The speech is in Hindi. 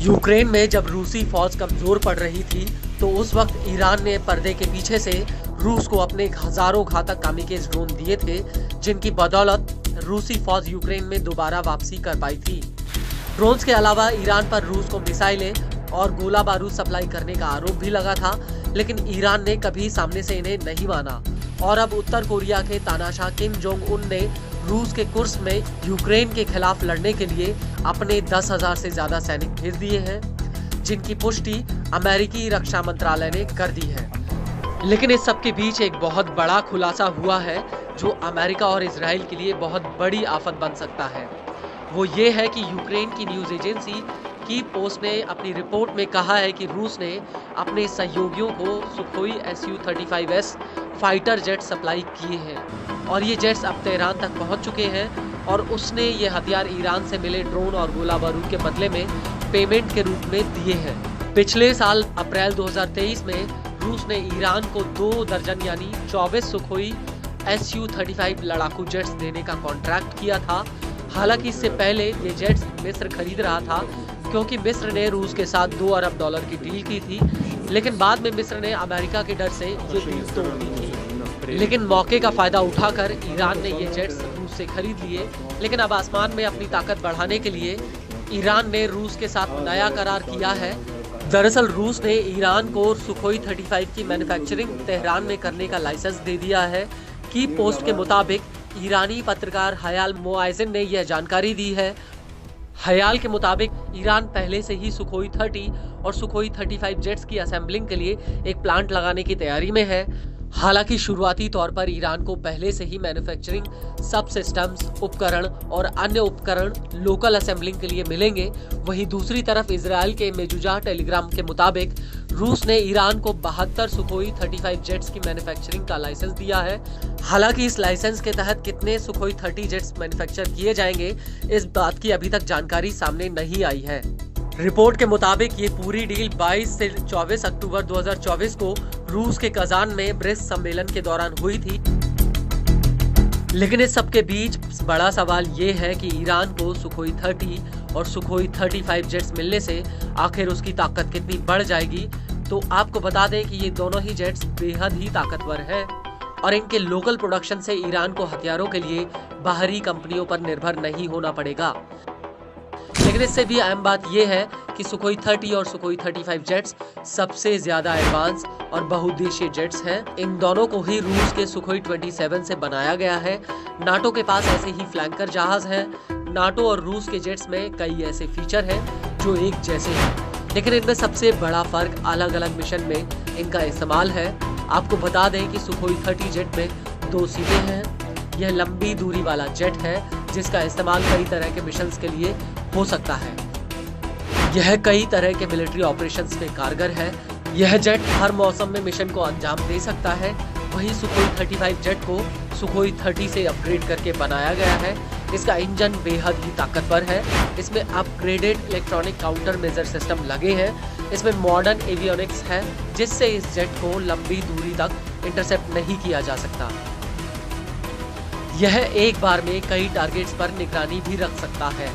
यूक्रेन में जब रूसी फौज कमजोर पड़ रही थी तो उस वक्त ईरान ने पर्दे के पीछे से रूस को अपने हजारों घातक कामिकेज ड्रोन दिए थे, जिनकी बदौलत रूसी फौज यूक्रेन में दोबारा वापसी कर पाई थी। ड्रोन्स के अलावा ईरान पर रूस को मिसाइलें और गोला बारूद सप्लाई करने का आरोप भी लगा था, लेकिन ईरान ने कभी सामने से इन्हें नहीं माना और अब उत्तर कोरिया के तानाशाह किम जोंग उन ने रूस के कुर्स्क में यूक्रेन के खिलाफ लड़ने के लिए अपने 10,000 से ज्यादा सैनिक भेज दिए हैं, जिनकी पुष्टि अमेरिकी रक्षा मंत्रालय ने कर दी है। लेकिन इस सब के बीच एक बहुत बड़ा खुलासा हुआ है जो अमेरिका और इजराइल के लिए बहुत बड़ी आफत बन सकता है। वो ये है कि यूक्रेन की न्यूज एजेंसी की पोस्ट ने अपनी रिपोर्ट में कहा है कि रूस ने अपने सहयोगियों को Sukhoi Su-35S fighter jet supply किए हैं और ये जेट्स अब तेहरान तक पहुंच चुके हैं और उसने ये हथियार ईरान से मिले ड्रोन और गोला बारूद के बदले में पेमेंट के रूप में दिए हैं। पिछले साल अप्रैल 2023 में रूस ने ईरान को 2 दर्जन यानी 24 सुखोई Su-35 लड़ाकू जेट्स देने का कॉन्ट्रैक्ट किया था। हालांकि इससे पहले ये जेट्स मिस्र खरीद रहा था क्योंकि मिस्र ने रूस के साथ $2 अरब की डील की थी, लेकिन बाद में मिस्र ने अमेरिका के डर से ये डील तोड़ दी थी। लेकिन मौके का फायदा उठाकर ईरान ने ये जेट्स रूस से खरीद लिए। लेकिन अब आसमान में अपनी ताकत बढ़ाने के लिए ईरान ने रूस के साथ नया करार किया है। दरअसल रूस ने ईरान को सुखोई 35 की मैन्युफैक्चरिंग तेहरान में करने का लाइसेंस दे दिया है। की पोस्ट के मुताबिक ईरानी पत्रकार हयाल मोआइजिन ने यह जानकारी दी है। हयाल के मुताबिक ईरान पहले से ही सुखोई 30 और सुखोई 35 जेट्स की असेंबलिंग के लिए एक प्लांट लगाने की तैयारी में है। हालांकि शुरुआती तौर पर ईरान को पहले से ही मैन्युफैक्चरिंग सब सिस्टम्स, उपकरण और अन्य उपकरण लोकल असेंबलिंग के लिए मिलेंगे। वहीं दूसरी तरफ इजराइल के मेजुजा टेलीग्राम के मुताबिक रूस ने ईरान को 72 सुखोई 35 जेट्स की मैन्युफैक्चरिंग का लाइसेंस दिया है। हालांकि इस लाइसेंस के तहत कितने सुखोई 30 जेट्स मैन्युफैक्चर किए जाएंगे, इस बात की अभी तक जानकारी सामने नहीं आई है। रिपोर्ट के मुताबिक ये पूरी डील 22 से 24 अक्टूबर 2024 को रूस के कजान में ब्रिक्स सम्मेलन के दौरान हुई थी। लेकिन इस सब के बीच बड़ा सवाल ये है कि ईरान को सुखोई 30 और सुखोई 35 जेट्स मिलने से आखिर उसकी ताकत कितनी बढ़ जाएगी। तो आपको बता दें कि ये दोनों ही जेट्स बेहद ही ताकतवर हैं और इनके लोकल प्रोडक्शन से ईरान को हथियारों के लिए बाहरी कंपनियों पर निर्भर नहीं होना पड़ेगा। लेकिन इससे भी अहम बात यह है कि सुखोई 30 और सुखोई 35 जेट्स सबसे ज्यादा एडवांस और बहुउद्देशीय जेट्स हैं। इन दोनों को ही रूस के सुखोई 27 से बनाया गया है। नाटो के पास ऐसे ही फ्लैंकर जहाज हैं। नाटो और रूस के जेट्स में कई ऐसे फीचर हैं जो एक जैसे हैं, लेकिन इनमें सबसे बड़ा फर्क अलग अलग मिशन में इनका इस्तेमाल है। आपको बता दें कि सुखोई 30 जेट में 2 सीटें हैं। यह लंबी दूरी वाला जेट है जिसका इस्तेमाल कई तरह के मिशंस के लिए हो सकता है। यह कई तरह के मिलिट्री ऑपरेशंस में कारगर है। यह जेट हर मौसम में मिशन को अंजाम दे सकता है। वहीं सुखोई 35 जेट को सुखोई 30 से अपग्रेड करके बनाया गया है। इसका इंजन बेहद ही ताकतवर है। इसमें upgraded electronic counter measure system लगे हैं। इसमें मॉडर्न एवियोनिक्स है जिससे इस जेट को लंबी दूरी तक इंटरसेप्ट नहीं किया जा सकता। यह एक बार में कई टारगेट्स पर निगरानी भी रख सकता है।